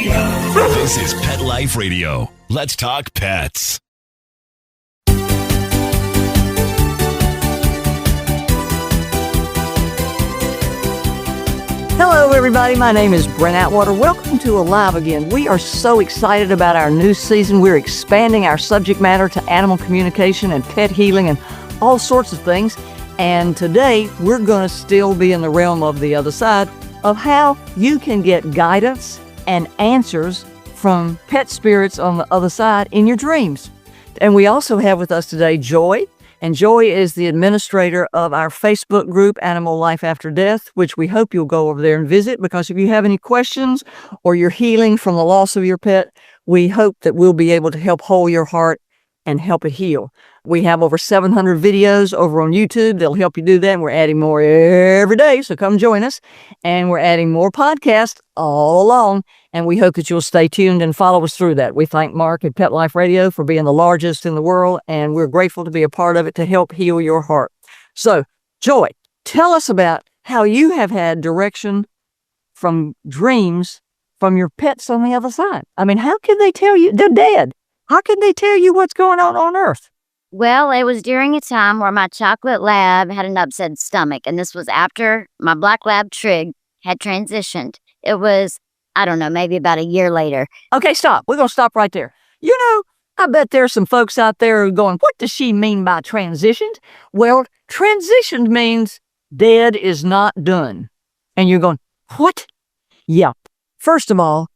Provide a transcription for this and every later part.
This is Pet Life Radio. Let's talk pets. Hello, everybody. My name is Brent Atwater. Welcome to Alive Again. We are so excited about our new season. We're expanding our subject matter to animal communication and pet healing and all sorts of things. And today, we're going to still be in the realm of the other side of how you can get guidance and answers from pet spirits on the other side in your dreams. And we also have with us today Joy. And Joy is the administrator of our Facebook group, Animal Life After Death, which we hope you'll go over there and visit, because if you have any questions or you're healing from the loss of your pet, we hope that we'll be able to help hold your heart and help it heal. We have over 700 videos over on YouTube that'll help you do that, and we're adding more every day, so come join us. And we're adding more podcasts all along, and we hope that you'll stay tuned and follow us through that. We thank Mark at Pet Life Radio for being the largest in the world, and we're grateful to be a part of it to help heal your heart. So, Joy, tell us about how you have had direction from dreams from your pets on the other side. I mean, how can they tell you? They're dead. How can they tell you what's going on Earth? Well, it was during a time where my chocolate lab had an upset stomach, and this was after my black lab Trig had transitioned. It was, I don't know, maybe about a year later. Okay, stop. We're going to stop right there. You know, I bet there's some folks out there who are going, what does she mean by transitioned? Well, transitioned means dead is not done. And you're going, what? Yeah. First of all,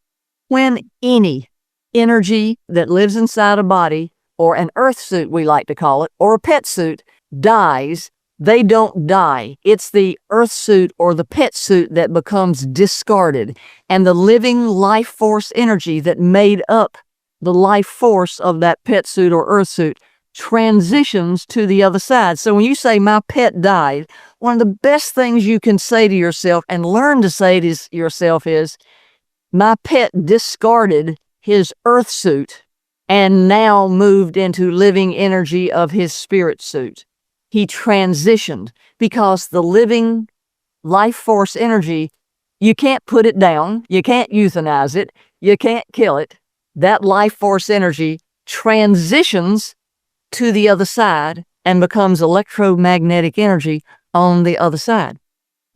when any energy that lives inside a body, or an earth suit we like to call it, or a pet suit, dies, they don't die. It's the earth suit or the pet suit that becomes discarded. And the living life force energy that made up the life force of that pet suit or earth suit transitions to the other side. So when you say, my pet died, one of the best things you can say to yourself and learn to say to yourself is, my pet discarded his earth suit and now moved into living energy of his spirit suit. He transitioned, because the living life force energy, you can't put it down, you can't euthanize it, you can't kill it. That life force energy transitions to the other side and becomes electromagnetic energy on the other side.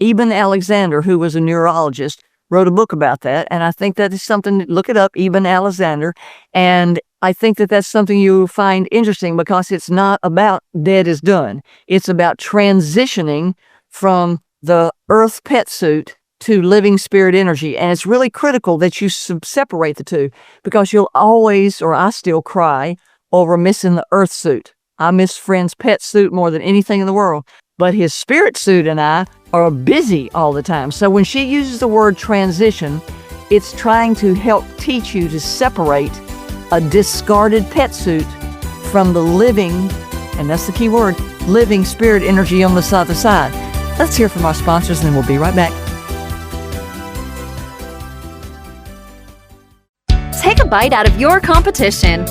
Eben Alexander, who was a neurologist, wrote a book about that, and I think that is something, look it up, Eben Alexander, and I think that that's something you'll find interesting, because it's not about dead is done. It's about transitioning from the earth pet suit to living spirit energy, and it's really critical that you separate the two, because you'll always, or I still cry over missing the earth suit. I miss Friend's pet suit more than anything in the world, but his spirit suit and I are busy all the time. So when she uses the word transition, it's trying to help teach you to separate a discarded pet suit from the living, and that's the key word, living spirit energy on the other side. Let's hear from our sponsors, and then we'll be right back. Take a bite out of your competition.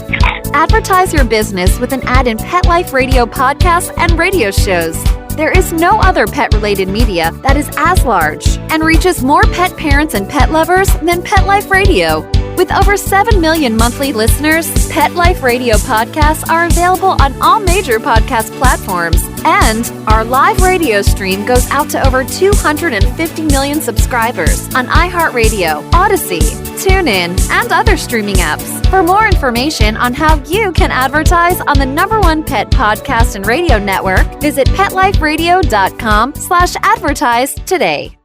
Advertise your business with an ad in Pet Life Radio podcasts and radio shows. There is no other pet-related media that is as large and reaches more pet parents and pet lovers than Pet Life Radio. With over 7 million monthly listeners, Pet Life Radio podcasts are available on all major podcast platforms, and our live radio stream goes out to over 250 million subscribers on iHeartRadio, Odyssey, TuneIn, and other streaming apps. For more information on how you can advertise on the #1 pet podcast and radio network, visit PetLifeRadio.com/advertise today.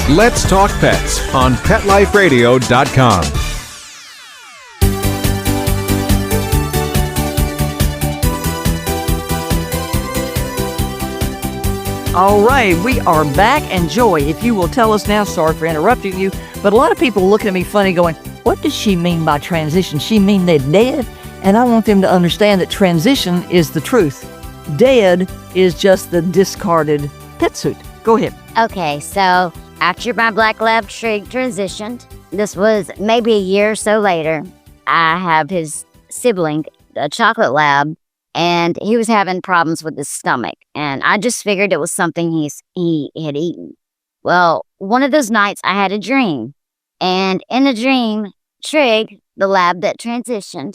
Let's Talk Pets on PetLifeRadio.com. All right, we are back, and Joy, if you will tell us now, sorry for interrupting you, but a lot of people looking at me funny going, what does she mean by transition? She mean they're dead? And I want them to understand that transition is the truth. Dead is just the discarded pet suit. Go ahead. Okay, so after my black lab Trig transitioned, this was maybe a year or so later, I have his sibling, a chocolate lab, and he was having problems with his stomach. And I just figured it was something he had eaten. Well, one of those nights I had a dream. And in a dream, Trig, the lab that transitioned,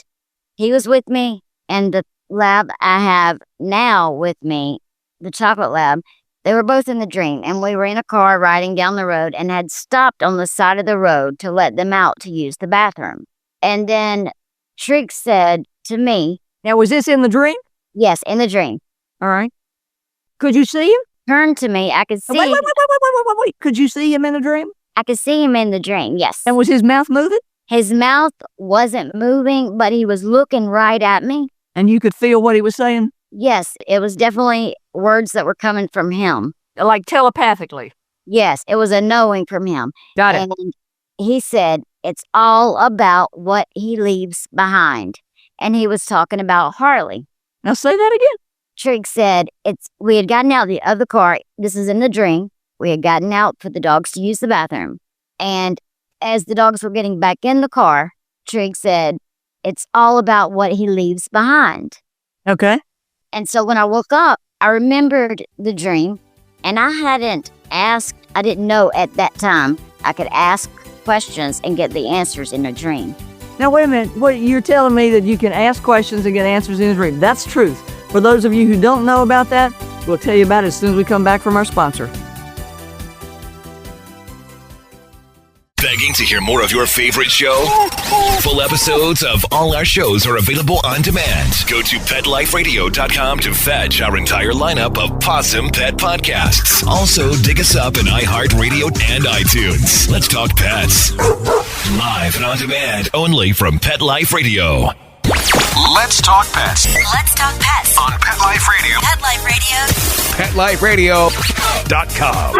he was with me, and the lab I have now with me, the chocolate lab, they were both in the dream, and we were in a car riding down the road and had stopped on the side of the road to let them out to use the bathroom. And then Trig said to me, Now, was this in the dream? yes, in the dream, All right. Could you see him? turned to me. I could see, Wait. Could you see him in the dream? I could see him in the dream. Yes. And was his mouth moving? His mouth wasn't moving, but he was looking right at me. And you could feel what he was saying? Yes, it was definitely words that were coming from him. Like telepathically. Yes, it was a knowing from him. Got it. And he said, it's all about what he leaves behind. And he was talking about Harley. Now say that again. Trig said, we had gotten out of the car. This is in the dream. We had gotten out for the dogs to use the bathroom. And as the dogs were getting back in the car, Trig said, it's all about what he leaves behind. Okay. And so when I woke up, I remembered the dream, and I didn't know at that time I could ask questions and get the answers in a dream. Now, wait a minute. What, you're telling me that you can ask questions and get answers in a dream. That's truth. For those of you who don't know about that, we'll tell you about it as soon as we come back from our sponsor. Begging to hear more of your favorite show? Full episodes of all our shows are available on demand. Go to PetLifeRadio.com to fetch our entire lineup of Possum Pet podcasts. Also, dig us up in iHeartRadio and iTunes. Let's talk pets. Live and on demand, only from Pet Life Radio. Let's talk pets Let's talk pets. on Pet Life Radio. Pet Life Radio. PetLifeRadio.com.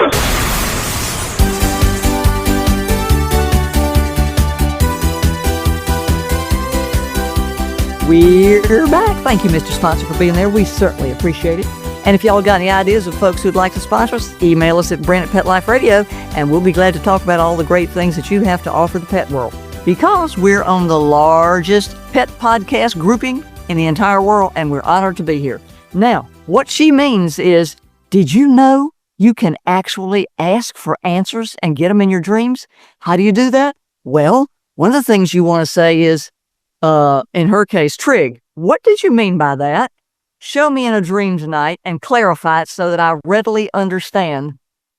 We're back. Thank you, Mr. Sponsor, for being there. We certainly appreciate it. And if y'all got any ideas of folks who'd like to sponsor us, email us at Brent@PetLifeRadio, and we'll be glad to talk about all the great things that you have to offer the pet world. Because we're on the largest pet podcast grouping in the entire world, and we're honored to be here. Now, what she means is, did you know you can actually ask for answers and get them in your dreams? How do you do that? Well, one of the things you want to say is, in her case, Trig, what did you mean by that? Show me in a dream tonight and clarify it so that I readily understand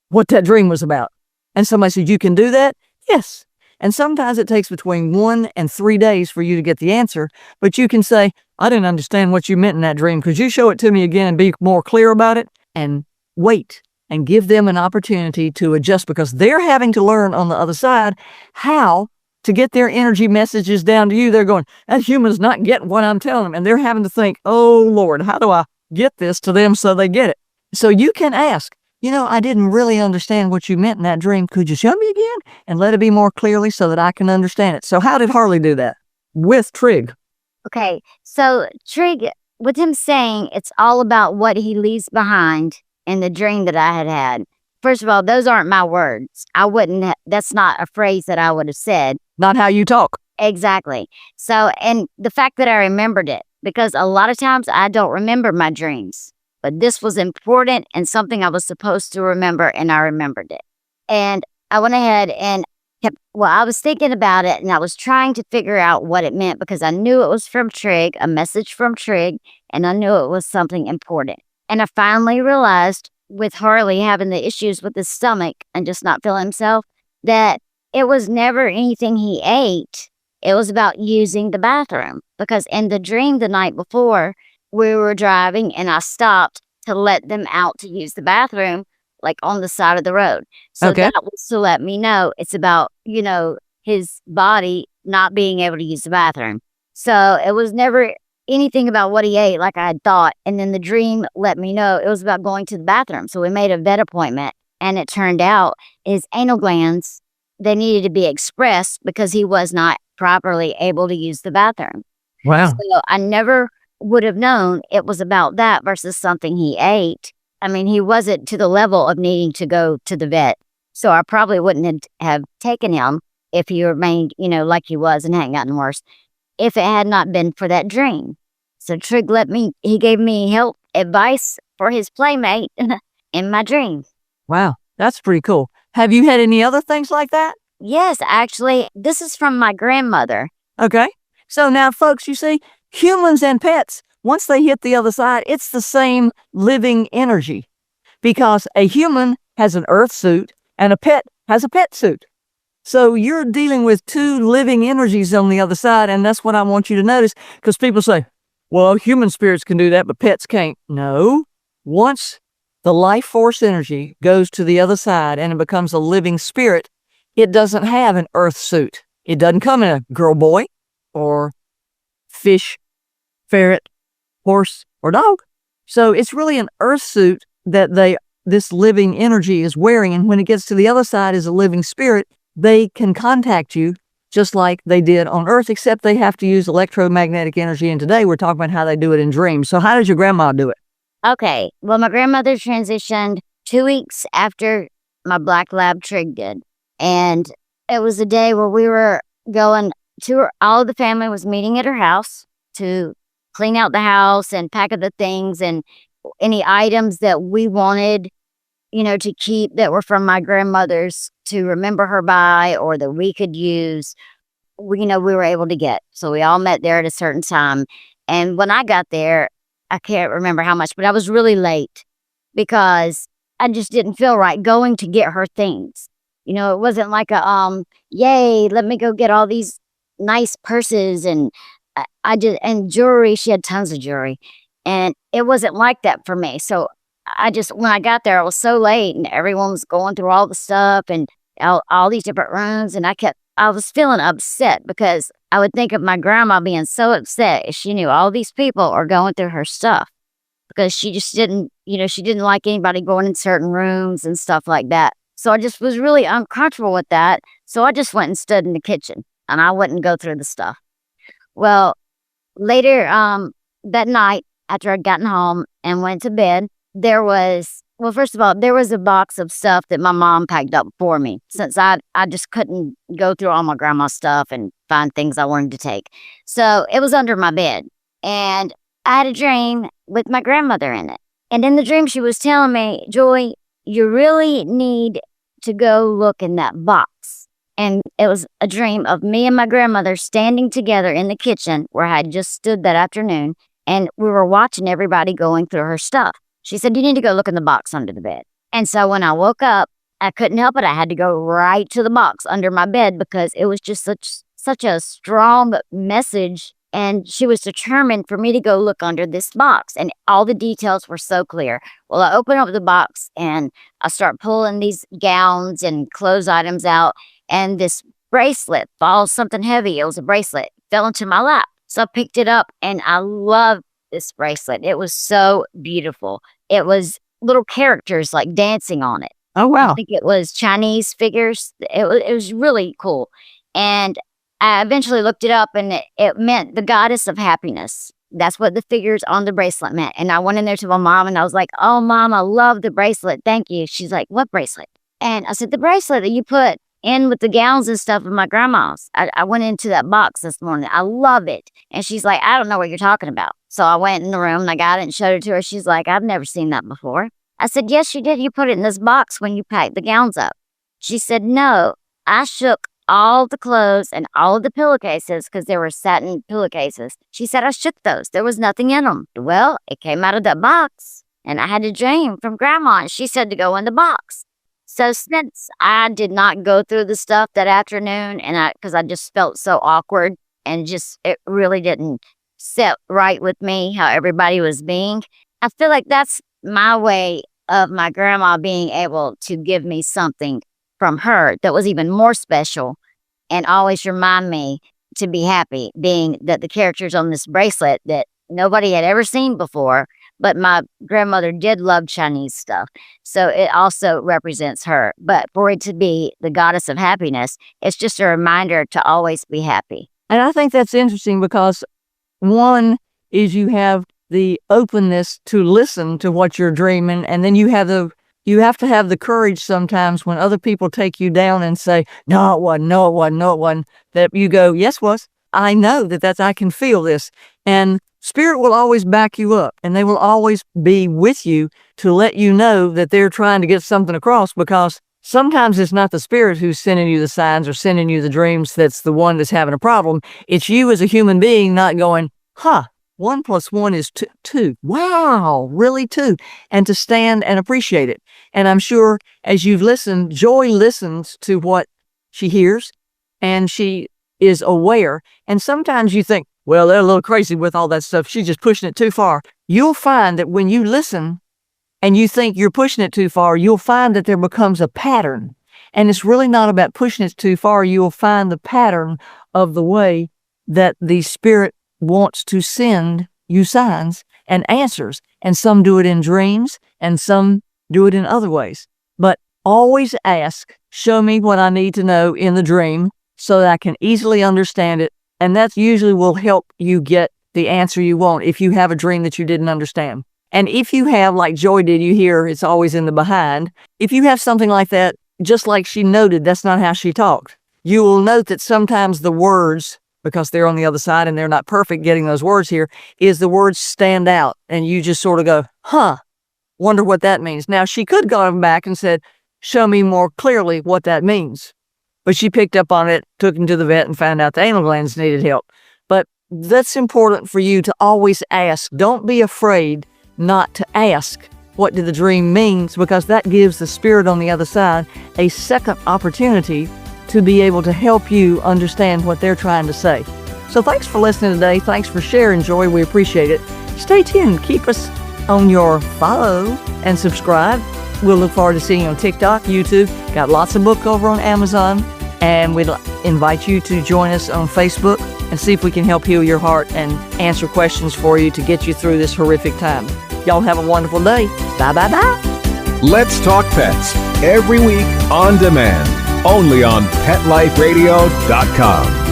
what that dream was about. And somebody said, you can do that? Yes. And sometimes it takes between 1 and 3 days for you to get the answer, but you can say, I didn't understand what you meant in that dream. Could you show it to me again and be more clear about it? And wait and give them an opportunity to adjust, because they're having to learn on the other side how to get their energy messages down to you. They're going, that human's not getting what I'm telling them. And they're having to think, oh, Lord, how do I get this to them so they get it? So you can ask, I didn't really understand what you meant in that dream. Could you show me again and let it be more clearly so that I can understand it? So how did Harley do that? With Trig. Okay, so Trig, with him saying it's all about what he leaves behind in the dream that I had had. First of all, those aren't my words. That's not a phrase that I would have said. Not how you talk. Exactly. So, and the fact that I remembered it, because a lot of times I don't remember my dreams, but this was important and something I was supposed to remember, and I remembered it. And I went ahead and I was thinking about it, and I was trying to figure out what it meant, because I knew it was from Trig, a message from Trig, and I knew it was something important. And I finally realized, with Harley having the issues with his stomach and just not feeling himself, that it was never anything he ate. It was about using the bathroom, because in the dream the night before, we were driving and I stopped to let them out to use the bathroom, like on the side of the road. So Okay. that was to let me know it's about, his body not being able to use the bathroom. So it was never anything about what he ate like I had thought. And then the dream let me know it was about going to the bathroom. So we made a vet appointment, and it turned out his anal glands, they needed to be expressed because he was not properly able to use the bathroom. Wow. So I never would have known it was about that versus something he ate. I mean, he wasn't to the level of needing to go to the vet. So I probably wouldn't have taken him if he remained, like he was and hadn't gotten worse, if it had not been for that dream. So Trig he gave me help, advice for his playmate in my dream. Wow. That's pretty cool. Have you had any other things like that? Yes, actually, this is from my grandmother. Okay. So now, folks, you see, humans and pets, once they hit the other side, it's the same living energy because a human has an earth suit and a pet has a pet suit. So you're dealing with two living energies on the other side, and that's what I want you to notice, because people say, well, human spirits can do that, but pets can't. No. Once the life force energy goes to the other side and it becomes a living spirit, it doesn't have an earth suit. It doesn't come in a girl boy or fish, ferret, horse, or dog. So it's really an earth suit that this living energy is wearing, and when it gets to the other side as a living spirit, they can contact you just like they did on Earth, except they have to use electromagnetic energy. And today we're talking about how they do it in dreams. So how did your grandma do it? Okay, well, my grandmother transitioned 2 weeks after my black lab Trig did. And it was a day where we were going to her, all of the family was meeting at her house to clean out the house and pack up the things and any items that we wanted, to keep that were from my grandmother's to remember her by, or that we could use, we were able to get. So we all met there at a certain time. And when I got there, I can't remember how much, but I was really late because I just didn't feel right going to get her things. It wasn't like yay, let me go get all these nice purses and and jewelry. She had tons of jewelry, and it wasn't like that for me. So when I got there, I was so late and everyone was going through all the stuff and all these different rooms. And I was feeling upset because I would think of my grandma being so upset if she knew all these people are going through her stuff, because she just didn't, she didn't like anybody going in certain rooms and stuff like that. So I just was really uncomfortable with that. So I just went and stood in the kitchen and I wouldn't go through the stuff. Well, later that night, after I'd gotten home and went to bed, first of all, there was a box of stuff that my mom packed up for me, since I just couldn't go through all my grandma's stuff and find things I wanted to take. So it was under my bed, and I had a dream with my grandmother in it. And in the dream, she was telling me, Joy, you really need to go look in that box. And it was a dream of me and my grandmother standing together in the kitchen where I had just stood that afternoon, and we were watching everybody going through her stuff. She said, you need to go look in the box under the bed. And so when I woke up, I couldn't help it. I had to go right to the box under my bed because it was just such a strong message. And she was determined for me to go look under this box. And all the details were so clear. Well, I open up the box and I start pulling these gowns and clothes items out. And this bracelet falls, something heavy. It was a bracelet, fell into my lap. So I picked it up and I loved this bracelet. It was so beautiful. It was little characters like dancing on it. Oh, wow. I think it was Chinese figures. It was really cool. And I eventually looked it up, and it meant the goddess of happiness. That's what the figures on the bracelet meant. And I went in there to my mom and I was like, oh, Mom, I love the bracelet. Thank you. She's like, what bracelet? And I said, the bracelet that you put in with the gowns and stuff of my grandma's. I went into that box this morning. I love it. And she's like, I don't know what you're talking about. So I went in the room and I got it and showed it to her. She's like, I've never seen that before. I said, yes, you did. You put it in this box when you packed the gowns up. She said, no, I shook all the clothes and all of the pillowcases, because there were satin pillowcases. She said, I shook those. There was nothing in them. Well, it came out of that box, and I had a dream from Grandma, and she said to go in the box. So since I did not go through the stuff that afternoon, and because I just felt so awkward, and it really didn't sit right with me how everybody was being, I feel like that's my way of my grandma being able to give me something from her that was even more special and always remind me to be happy, being that the characters on this bracelet that nobody had ever seen before, but my grandmother did love Chinese stuff. So it also represents her. But for it to be the goddess of happiness, it's just a reminder to always be happy. And I think that's interesting because one is you have the openness to listen to what you're dreaming, and then you have to have the courage sometimes when other people take you down and say, no, it wasn't, no, it wasn't, no, it wasn't, that you go, yes, was. I know I can feel this. And Spirit will always back you up, and they will always be with you to let you know that they're trying to get something across, because sometimes it's not the spirit who's sending you the signs or sending you the dreams that's the one that's having a problem. It's you as a human being not going, 1 + 1 is 2. Wow, really 2? And to stand and appreciate it. And I'm sure as you've listened, Joy listens to what she hears and she is aware. And sometimes you think, well, they're a little crazy with all that stuff. She's just pushing it too far. You'll find that when you listen and you think you're pushing it too far, you'll find that there becomes a pattern. And it's really not about pushing it too far. You'll find the pattern of the way that the spirit wants to send you signs and answers. And some do it in dreams and some do it in other ways. But always ask, show me what I need to know in the dream so that I can easily understand it. And that usually will help you get the answer you want if you have a dream that you didn't understand. And if you have, like Joy did, you hear it's always in the behind. If you have something like that, just like she noted, that's not how she talked. You will note that sometimes the words, because they're on the other side and they're not perfect getting those words here, is the words stand out. And you just sort of go, wonder what that means. Now, she could go back and said, show me more clearly what that means. But she picked up on it, took him to the vet, and found out the anal glands needed help. But that's important for you to always ask. Don't be afraid not to ask what did the dream means, because that gives the spirit on the other side a second opportunity to be able to help you understand what they're trying to say. So thanks for listening today. Thanks for sharing, Joy. We appreciate it. Stay tuned. Keep us on your follow and subscribe. We'll look forward to seeing you on TikTok, YouTube. Got lots of book over on Amazon. And we'd invite you to join us on Facebook and see if we can help heal your heart and answer questions for you to get you through this horrific time. Y'all have a wonderful day. Bye. Let's Talk Pets, every week on demand, only on PetLifeRadio.com.